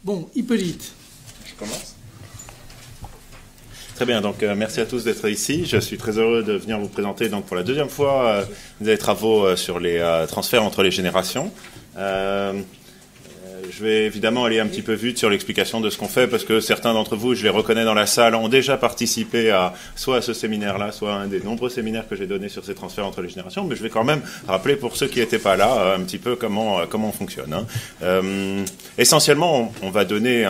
Bon, Hippolyte. Je commence. Très bien, donc merci à tous d'être ici. Je suis très heureux de venir vous présenter donc, pour la deuxième fois des travaux sur les transferts entre les générations. Je vais évidemment aller un petit peu vite sur l'explication de ce qu'on fait parce que certains d'entre vous, je les reconnais dans la salle, ont déjà participé soit à ce séminaire-là, soit à un des nombreux séminaires que j'ai donnés sur ces transferts entre les générations, mais je vais quand même rappeler pour ceux qui n'étaient pas là un petit peu comment on fonctionne. Essentiellement, on va donner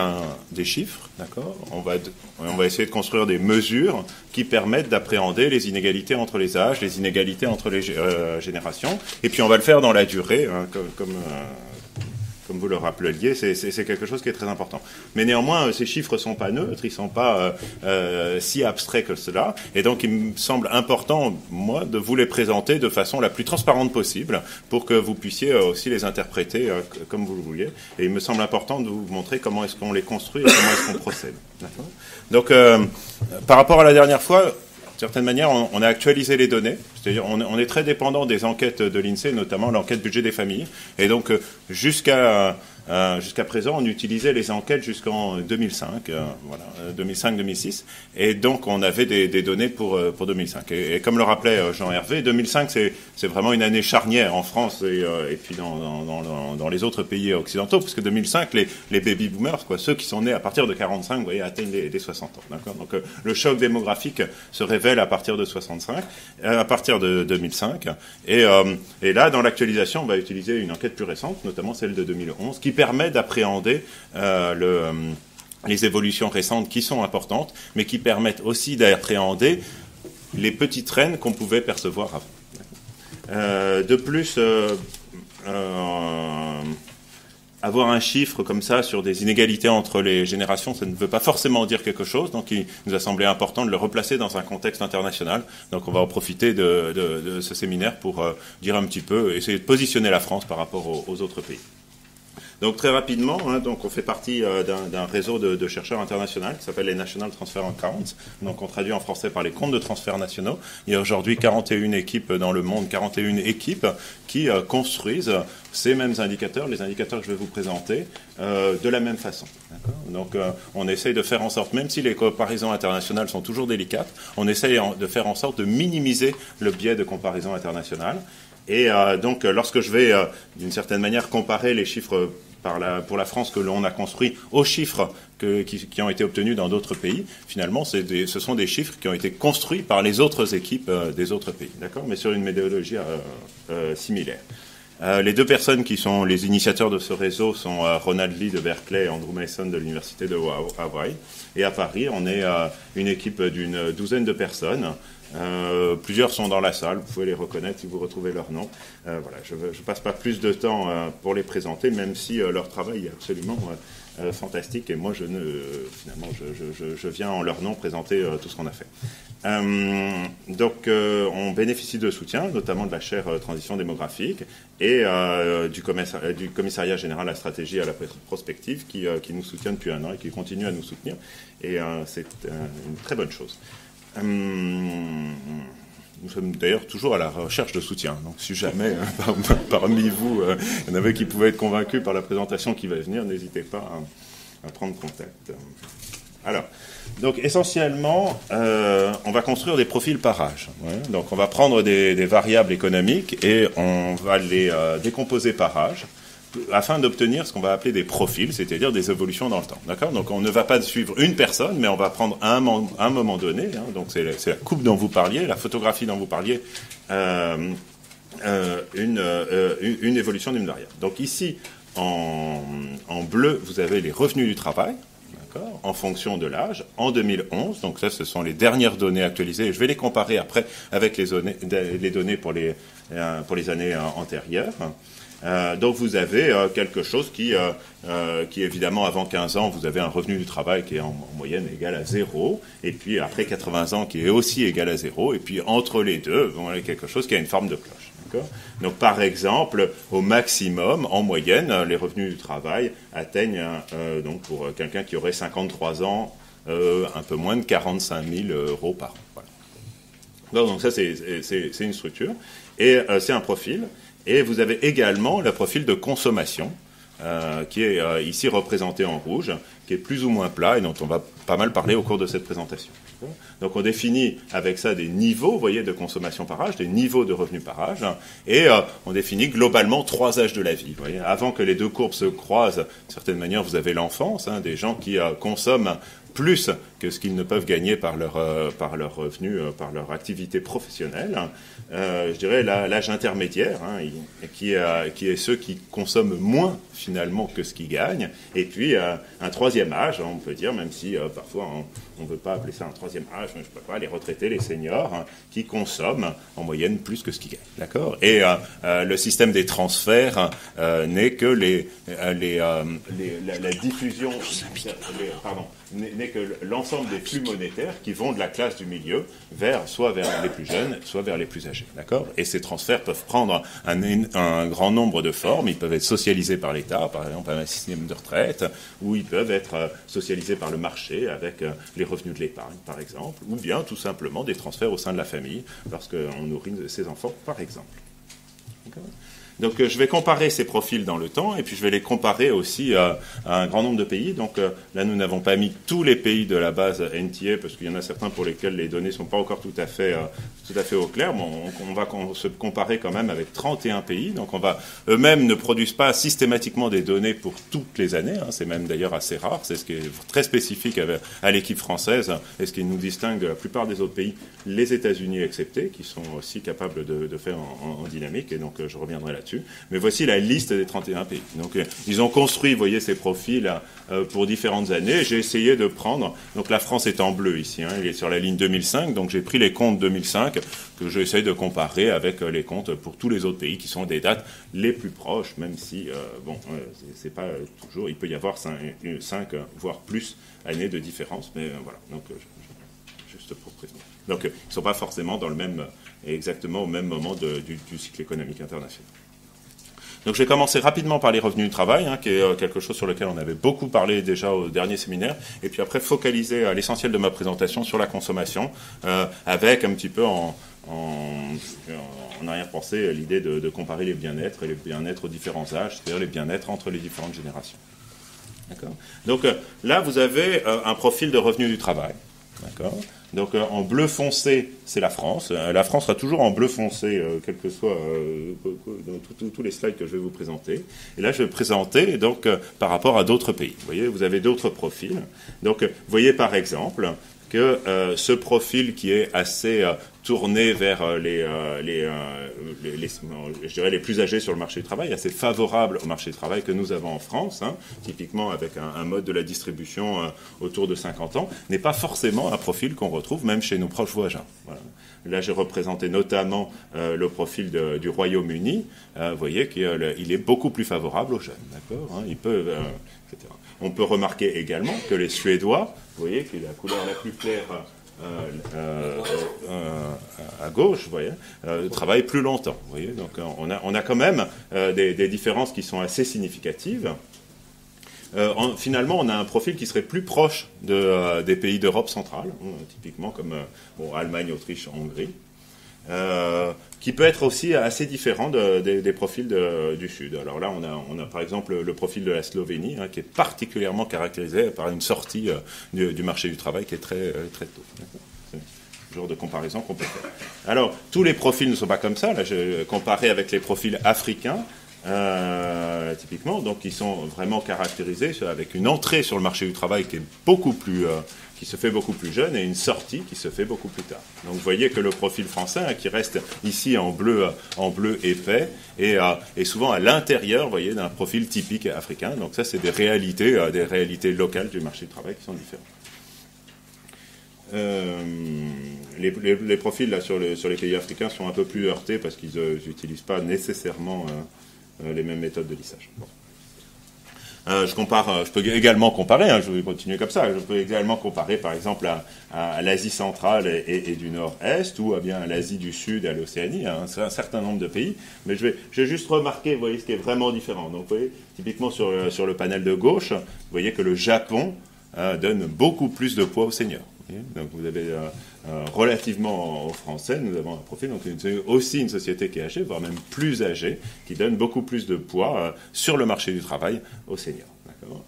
des chiffres, d'accord ? On va essayer de construire des mesures qui permettent d'appréhender les inégalités entre les âges, les inégalités entre les générations, et puis on va le faire dans la durée, comme vous le rappeliez, c'est quelque chose qui est très important. Mais néanmoins, ces chiffres ne sont pas neutres, ils ne sont pas si abstraits que cela. Et donc, il me semble important, moi, de vous les présenter de façon la plus transparente possible pour que vous puissiez aussi les interpréter comme vous le vouliez. Et il me semble important de vous montrer comment est-ce qu'on les construit et comment est-ce qu'on procède. D'accord ? Donc, par rapport à la dernière fois, d'une certaine manière, on a actualisé les données, c'est-à-dire on est très dépendant des enquêtes de l'INSEE, notamment l'enquête budget des familles. Et donc, jusqu'à présent, on utilisait les enquêtes jusqu'en 2005, 2005-2006. Et donc, on avait des données pour 2005. Et comme le rappelait Jean-Hervé, 2005, c'est vraiment une année charnière en France et puis dans les autres pays occidentaux, puisque 2005, les baby boomers, ceux qui sont nés à partir de 45, vous voyez, atteignent les 60 ans. D'accord ? Donc, le choc démographique se révèle à partir de 65, à partir de 2005. Et là, dans l'actualisation, on va utiliser une enquête plus récente, notamment celle de 2011, qui permet d'appréhender les évolutions récentes qui sont importantes, mais qui permettent aussi d'appréhender les petites traînes qu'on pouvait percevoir avant. De plus, avoir un chiffre comme ça sur des inégalités entre les générations, ça ne veut pas forcément dire quelque chose. Donc, il nous a semblé important de le replacer dans un contexte international. Donc, on va en profiter de ce séminaire pour dire un petit peu, essayer de positionner la France par rapport aux autres pays. Donc très rapidement, donc on fait partie d'un réseau de chercheurs internationaux qui s'appelle les National Transfer Accounts. Donc on traduit en français par les comptes de transfert nationaux. Il y a aujourd'hui 41 équipes dans le monde, 41 équipes qui construisent ces mêmes indicateurs, les indicateurs que je vais vous présenter, de la même façon. Donc on essaye de faire en sorte, même si les comparaisons internationales sont toujours délicates, on essaye de faire en sorte de minimiser le biais de comparaison internationale. Et donc, lorsque je vais, d'une certaine manière, comparer les chiffres pour la France que l'on a construits aux chiffres qui ont été obtenus dans d'autres pays, finalement, ce sont des chiffres qui ont été construits par les autres équipes des autres pays, d'accord ? Mais sur une méthodologie similaire. Les deux personnes qui sont les initiateurs de ce réseau sont Ronald Lee de Berkeley et Andrew Mason de l'Université de Hawaii. Et à Paris, on est une équipe d'une douzaine de personnes. Plusieurs sont dans la salle, vous pouvez les reconnaître si vous retrouvez leur nom. Voilà, je ne passe pas plus de temps pour les présenter, même si leur travail est absolument fantastique. Et moi, finalement, je viens en leur nom présenter tout ce qu'on a fait. Donc, on bénéficie de soutien, notamment de la chaire Transition démographique et du Commissariat général à la stratégie et à la prospective qui nous soutient depuis un an et qui continue à nous soutenir. Et c'est une très bonne chose. Nous sommes d'ailleurs toujours à la recherche de soutien. Donc, si jamais, parmi vous, il y en avait qui pouvaient être convaincus par la présentation qui va venir, n'hésitez pas à prendre contact. Alors, donc essentiellement, on va construire des profils par âge. Ouais. Donc, on va prendre des variables économiques et on va les décomposer par âge, afin d'obtenir ce qu'on va appeler des profils, c'est-à-dire des évolutions dans le temps. D'accord ? Donc, on ne va pas suivre une personne, mais on va prendre à un moment donné, donc c'est la coupe dont vous parliez, la photographie dont vous parliez, une évolution d'une variable. Donc ici, en bleu, vous avez les revenus du travail, d'accord, en fonction de l'âge, en 2011. Donc ça, ce sont les dernières données actualisées. Je vais les comparer après avec les données pour les années antérieures. Donc vous avez quelque chose qui évidemment avant 15 ans vous avez un revenu du travail qui est en moyenne égal à 0, et puis après 80 ans qui est aussi égal à 0, et puis entre les deux vous avez quelque chose qui a une forme de cloche. D'accord ? Donc par exemple au maximum en moyenne les revenus du travail atteignent donc pour quelqu'un qui aurait 53 ans un peu moins de 45 000 euros par an. Voilà. Donc ça c'est une structure et c'est un profil. Et vous avez également le profil de consommation. qui est ici représenté en rouge, qui est plus ou moins plat et dont on va pas mal parler au cours de cette présentation. Donc on définit avec ça des niveaux, vous voyez, de consommation par âge, des niveaux de revenus par âge, et on définit globalement 3 âges de la vie. Vous voyez. Avant que les deux courbes se croisent, d'une certaine manière, vous avez l'enfance, des gens qui consomment plus que ce qu'ils ne peuvent gagner par leur revenu, par leur activité professionnelle. Je dirais l'âge intermédiaire, qui est ceux qui consomment moins finalement que ce qu'ils gagnent. Et puis un troisième âge, on peut dire, même si parfois on ne veut pas appeler ça un troisième âge, mais je ne sais pas, les retraités, les seniors, qui consomment en moyenne plus que ce qu'ils gagnent. D'accord ? Et le système des transferts n'est que la diffusion, n'est que l'ensemble des flux monétaires qui vont de la classe du milieu soit vers les plus jeunes, soit vers les plus âgés. D'accord ? Et ces transferts peuvent prendre un grand nombre de formes. Ils peuvent être socialisés par l'État, par exemple un système de retraite, ou ils peuvent être socialisés par le marché avec les revenus de l'épargne, par exemple, ou bien tout simplement des transferts au sein de la famille, lorsqu'on nourrit ses enfants, par exemple. D'accord ? Donc je vais comparer ces profils dans le temps et puis je vais les comparer aussi à un grand nombre de pays. Donc là, nous n'avons pas mis tous les pays de la base NTA parce qu'il y en a certains pour lesquels les données ne sont pas encore tout à fait au clair. Bon, on va se comparer quand même avec 31 pays. Donc eux-mêmes ne produisent pas systématiquement des données pour toutes les années. C'est même d'ailleurs assez rare. C'est ce qui est très spécifique à l'équipe française et ce qui nous distingue de la plupart des autres pays, les États-Unis exceptés, qui sont aussi capables de faire en dynamique. Et donc je reviendrai là-dessus. Mais voici la liste des 31 pays. Donc, ils ont construit, vous voyez, ces profils pour différentes années. J'ai essayé de prendre, donc la France est en bleu ici, il est sur la ligne 2005, donc j'ai pris les comptes 2005 que j'essaye de comparer avec les comptes pour tous les autres pays qui sont des dates les plus proches, même si, c'est pas toujours, il peut y avoir 5 voire plus années de différence, mais voilà, donc juste pour prévenir. Donc, ils ne sont pas forcément exactement au même moment du cycle économique international. Donc je vais commencer rapidement par les revenus du travail, qui est quelque chose sur lequel on avait beaucoup parlé déjà au dernier séminaire, et puis après focaliser l'essentiel de ma présentation sur la consommation, avec un petit peu en arrière-pensée l'idée de comparer les bien-être et les bien-être aux différents âges, c'est-à-dire les bien-être entre les différentes générations. D'accord ? Donc là, vous avez un profil de revenus du travail. D'accord ? Donc en bleu foncé, c'est la France. La France sera toujours en bleu foncé, quel que soit dans tous les slides que je vais vous présenter. Et là, je vais présenter donc par rapport à d'autres pays. Vous voyez, vous avez d'autres profils. Donc, vous voyez par exemple que ce profil qui est assez tourné vers je dirais les plus âgés sur le marché du travail, assez favorable au marché du travail que nous avons en France, typiquement avec un mode de la distribution autour de 50 ans, n'est pas forcément un profil qu'on retrouve même chez nos proches voisins. Voilà. Là, j'ai représenté notamment le profil du Royaume-Uni. Vous voyez qu'il est beaucoup plus favorable aux jeunes. D'accord, ils peuvent, etc. On peut remarquer également que les Suédois, vous voyez, qui est la couleur la plus claire à gauche, vous voyez, travaillent plus longtemps. Vous voyez, donc on a quand même des différences qui sont assez significatives. Finalement, on a un profil qui serait plus proche des pays d'Europe centrale, typiquement comme Allemagne, Autriche, Hongrie, qui peut être aussi assez différent des profils du Sud. Alors là, on a par exemple le profil de la Slovénie, qui est particulièrement caractérisé par une sortie du marché du travail qui est très, très tôt. C'est le genre de comparaison qu'on peut faire. Alors, tous les profils ne sont pas comme ça. Là, je comparais avec les profils africains, typiquement, donc qui sont vraiment caractérisés avec une entrée sur le marché du travail qui est beaucoup plus qui se fait beaucoup plus jeune et une sortie qui se fait beaucoup plus tard. Donc vous voyez que le profil français qui reste ici en bleu épais et souvent à l'intérieur, vous voyez, d'un profil typique africain. Donc ça, c'est des réalités locales du marché du travail qui sont différentes. Les profils là sur les pays africains sont un peu plus heurtés parce qu'ils n'utilisent pas nécessairement les mêmes méthodes de lissage. Bon. Je peux également comparer, je vais continuer comme ça, je peux également comparer par exemple à l'Asie centrale et du Nord-Est ou bien à l'Asie du Sud et à l'Océanie, un certain nombre de pays, mais je vais juste remarquer, vous voyez, ce qui est vraiment différent. Donc vous voyez, typiquement sur le panel de gauche, vous voyez que le Japon donne beaucoup plus de poids aux seniors. Donc vous avez relativement aux Français, nous avons un profil, donc aussi une société qui est âgée, voire même plus âgée, qui donne beaucoup plus de poids sur le marché du travail aux seniors.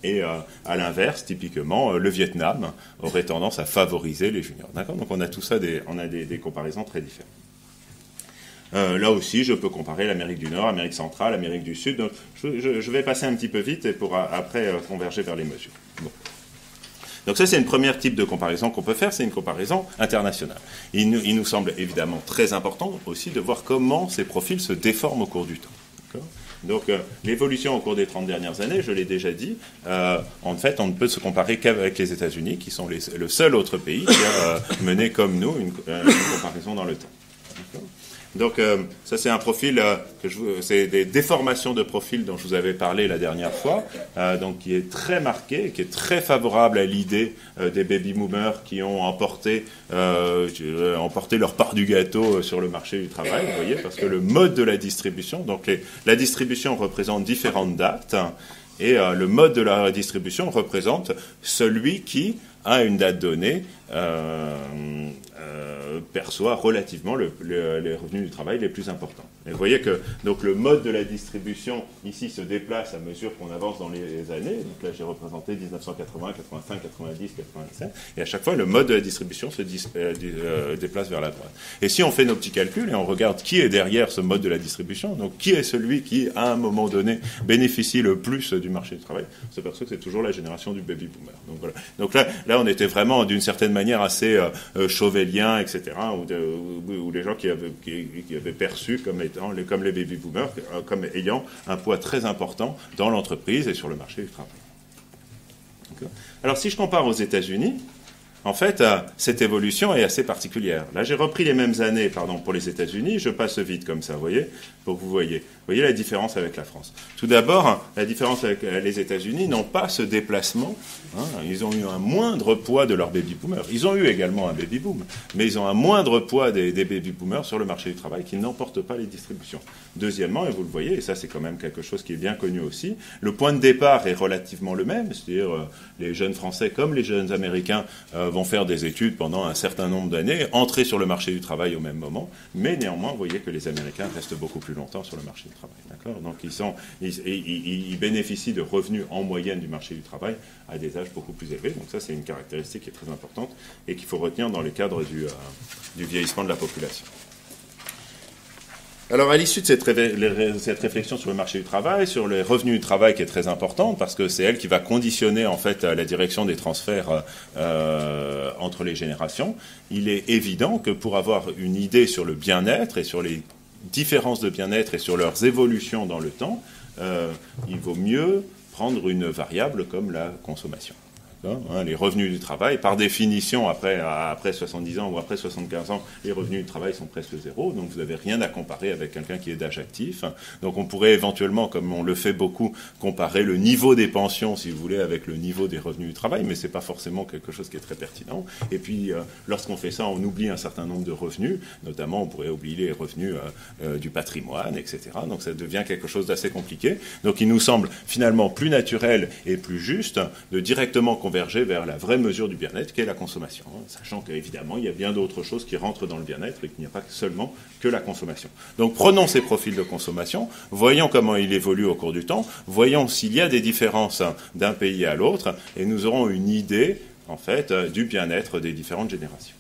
Et à l'inverse, typiquement, le Vietnam aurait tendance à favoriser les juniors. Donc on a tout ça, on a des comparaisons très différentes. Là aussi, je peux comparer l'Amérique du Nord, l'Amérique centrale, l'Amérique du Sud. Donc, je vais passer un petit peu vite et pour après converger vers les mesures. Bon. Donc ça, c'est une première type de comparaison qu'on peut faire, c'est une comparaison internationale. Il nous semble évidemment très important aussi de voir comment ces profils se déforment au cours du temps. Donc l'évolution au cours des 30 dernières années, je l'ai déjà dit, en fait, on ne peut se comparer qu'avec les États-Unis, qui sont le seul autre pays qui a mené comme nous une comparaison dans le temps. Donc ça c'est un profil, c'est des déformations de profil dont je vous avais parlé la dernière fois, donc qui est très marqué, qui est très favorable à l'idée des baby-boomers qui ont emporté leur part du gâteau sur le marché du travail, vous voyez, parce que le mode de la distribution, donc la distribution représente différentes dates, et le mode de la distribution représente celui qui, à une date donnée, perçoit relativement les revenus du travail les plus importants. Et vous voyez que donc, le mode de la distribution ici se déplace à mesure qu'on avance dans les années. Donc là, j'ai représenté 1980, 85, 90, 97. Et à chaque fois, le mode de la distribution se déplace vers la droite. Et si on fait nos petits calculs et on regarde qui est derrière ce mode de la distribution, donc qui est celui qui, à un moment donné, bénéficie le plus du marché du travail, on s'aperçoit que c'est toujours la génération du baby boomer. Donc, voilà. Donc là, on était vraiment d'une certaine manière assez chauvelien, etc., où les gens qui avaient perçu comme les baby boomers, comme ayant un poids très important dans l'entreprise et sur le marché du travail. Alors si je compare aux États-Unis, en fait, cette évolution est assez particulière. Là, j'ai repris les mêmes années, pour les États-Unis. Je passe vite comme ça, vous voyez, pour que vous voyez. Vous voyez la différence avec la France. Tout d'abord, la différence avec les États-Unis n'ont pas ce déplacement. Ils ont eu un moindre poids de leurs baby-boomers. Ils ont eu également un baby-boom, mais ils ont un moindre poids des baby-boomers sur le marché du travail qui n'emportent pas les distributions. Deuxièmement, et vous le voyez, et ça c'est quand même quelque chose qui est bien connu aussi, le point de départ est relativement le même, c'est-à-dire les jeunes Français comme les jeunes Américains vont faire des études pendant un certain nombre d'années, entrer sur le marché du travail au même moment, mais néanmoins, vous voyez que les Américains restent beaucoup plus longtemps sur le marché du travail. D'accord ? Donc ils bénéficient de revenus en moyenne du marché du travail à des âges beaucoup plus élevés. Donc ça, c'est une caractéristique qui est très importante et qu'il faut retenir dans le cadre du vieillissement de la population. Alors, à l'issue de cette réflexion sur le marché du travail, sur les revenus du travail qui est très importante, parce que c'est elle qui va conditionner en fait la direction des transferts entre les générations, il est évident que pour avoir une idée sur le bien-être et sur les différences de bien-être et sur leurs évolutions dans le temps, il vaut mieux prendre une variable comme la consommation. Les revenus du travail, par définition, après 70 ans ou après 75 ans, les revenus du travail sont presque zéro, donc vous n'avez rien à comparer avec quelqu'un qui est d'âge actif. Donc on pourrait éventuellement, comme on le fait beaucoup, comparer le niveau des pensions, si vous voulez, avec le niveau des revenus du travail, mais ce n'est pas forcément quelque chose qui est très pertinent. Et puis, lorsqu'on fait ça, on oublie un certain nombre de revenus, notamment on pourrait oublier les revenus du patrimoine, etc. Donc ça devient quelque chose d'assez compliqué. Donc il nous semble finalement plus naturel et plus juste de directement converger vers la vraie mesure du bien-être, qui est la consommation. Sachant qu'évidemment, il y a bien d'autres choses qui rentrent dans le bien-être et qu'il n'y a pas seulement que la consommation. Donc prenons ces profils de consommation, voyons comment ils évoluent au cours du temps, voyons s'il y a des différences d'un pays à l'autre, et nous aurons une idée, en fait, du bien-être des différentes générations.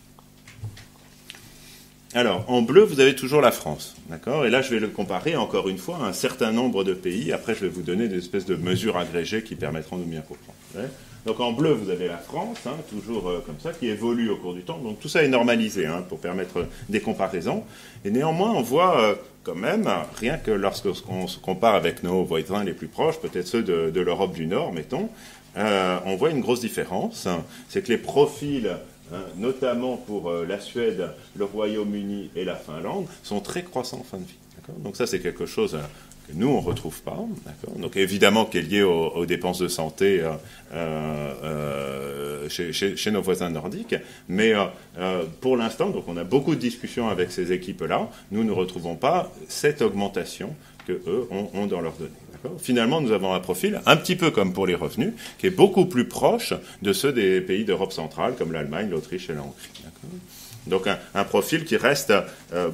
Alors, en bleu, vous avez toujours la France, d'accord ? Et là, je vais le comparer, encore une fois, à un certain nombre de pays. Après, je vais vous donner des espèces de mesures agrégées qui permettront de bien comprendre. Donc, en bleu, vous avez la France, toujours comme ça, qui évolue au cours du temps. Donc, tout ça est normalisé pour permettre des comparaisons. Et néanmoins, on voit quand même, rien que lorsqu'on se compare avec nos voisins les plus proches, peut-être ceux de l'Europe du Nord, mettons, on voit une grosse différence. C'est que les profils... notamment pour la Suède, le Royaume-Uni et la Finlande, sont très croissants en fin de vie. D'accord ? Donc ça, c'est quelque chose que nous, on ne retrouve pas. D'accord ? Donc évidemment, qui est lié aux dépenses de santé chez nos voisins nordiques. Mais pour l'instant, donc on a beaucoup de discussions avec ces équipes-là. Nous ne retrouvons pas cette augmentation que eux ont dans leurs données. Finalement, nous avons un profil, un petit peu comme pour les revenus, qui est beaucoup plus proche de ceux des pays d'Europe centrale, comme l'Allemagne, l'Autriche et la Hongrie. Donc un profil qui reste, on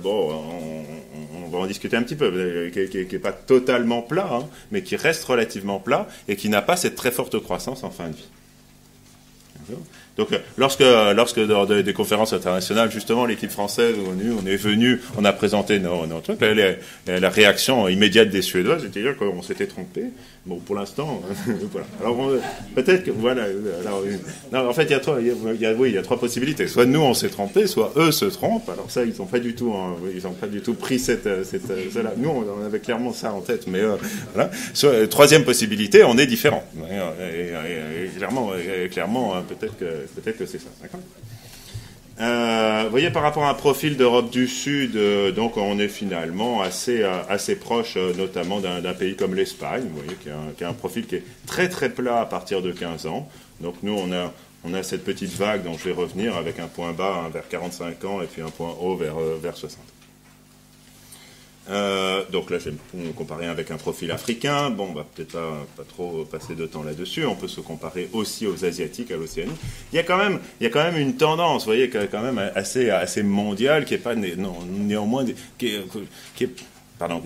va en discuter un petit peu, qui n'est pas totalement plat, hein, mais qui reste relativement plat et qui n'a pas cette très forte croissance en fin de vie. Donc, lorsque dans des conférences internationales, justement, l'équipe française, on est venu, on a présenté nos trucs, la réaction immédiate des Suédois, c'est-à-dire qu'on s'était trompé. Bon, pour l'instant, voilà. Alors, peut-être que, voilà. Alors, non, en fait, il y a trois possibilités. Soit nous, on s'est trompé, soit eux se trompent. Alors ça, ils n'ont pas du tout pris cela. Nous, on avait clairement ça en tête, mais voilà. Troisième possibilité, on est différent. Et clairement, peut-être que c'est ça. D'accord. Vous voyez, par rapport à un profil d'Europe du Sud, donc on est finalement assez proche, notamment d'un pays comme l'Espagne, vous voyez, qui a un profil qui est très très plat à partir de 15 ans. Donc nous, on a cette petite vague dont je vais revenir, avec un point bas vers 45 ans et puis un point haut vers 60. Donc là, je vais me comparer avec un profil africain. Bon, on va peut-être pas trop passer de temps là-dessus. On peut se comparer aussi aux Asiatiques, à l'Océanie. Il y a quand même une tendance, vous voyez, quand même assez mondiale, qui est pas néanmoins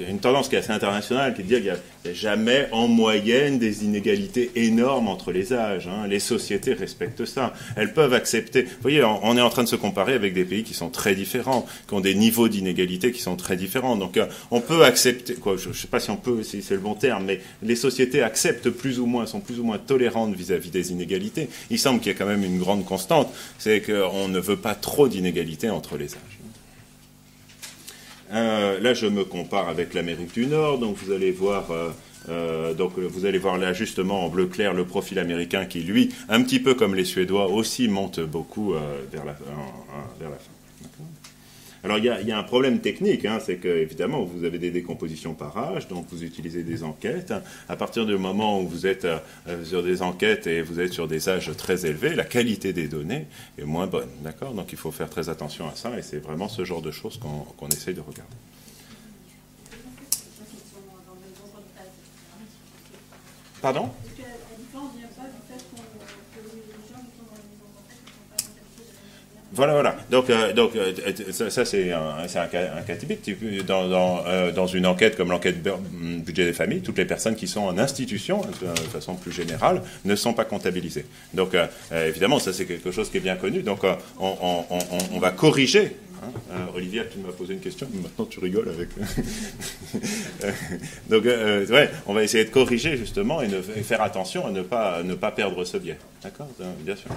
une tendance qui est assez internationale, qui est de dire qu'il n'y a jamais en moyenne des inégalités énormes entre les âges. Hein. Les sociétés respectent ça. Elles peuvent accepter. Vous voyez, on est en train de se comparer avec des pays qui sont très différents, qui ont des niveaux d'inégalité qui sont très différents. Donc on peut accepter, je ne sais pas si c'est le bon terme, mais les sociétés acceptent sont plus ou moins tolérantes vis-à-vis des inégalités. Il semble qu'il y a quand même une grande constante, c'est qu'on ne veut pas trop d'inégalités entre les âges. Là, je me compare avec l'Amérique du Nord, donc vous allez voir là justement en bleu clair le profil américain qui, lui, un petit peu comme les Suédois, aussi monte beaucoup vers la fin. Alors, il y a un problème technique, hein, c'est que, évidemment, vous avez des décompositions par âge, donc vous utilisez des enquêtes. À partir du moment où vous êtes sur des enquêtes et vous êtes sur des âges très élevés, la qualité des données est moins bonne, d'accord ? Donc, il faut faire très attention à ça, et c'est vraiment ce genre de choses qu'on essaye de regarder. Pardon ? Voilà. Donc ça c'est un cas typique. Dans une enquête comme l'enquête budget des familles, toutes les personnes qui sont en institution, de façon plus générale, ne sont pas comptabilisées. Donc évidemment, ça c'est quelque chose qui est bien connu. Donc on va corriger. Olivier, tu m'as posé une question, mais maintenant tu rigoles avec. Donc, on va essayer de corriger justement et faire attention à ne pas perdre ce biais. D'accord, bien sûr.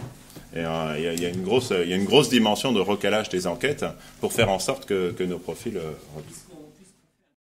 Et il y a une grosse dimension de recalage des enquêtes pour faire en sorte que nos profils reviennent.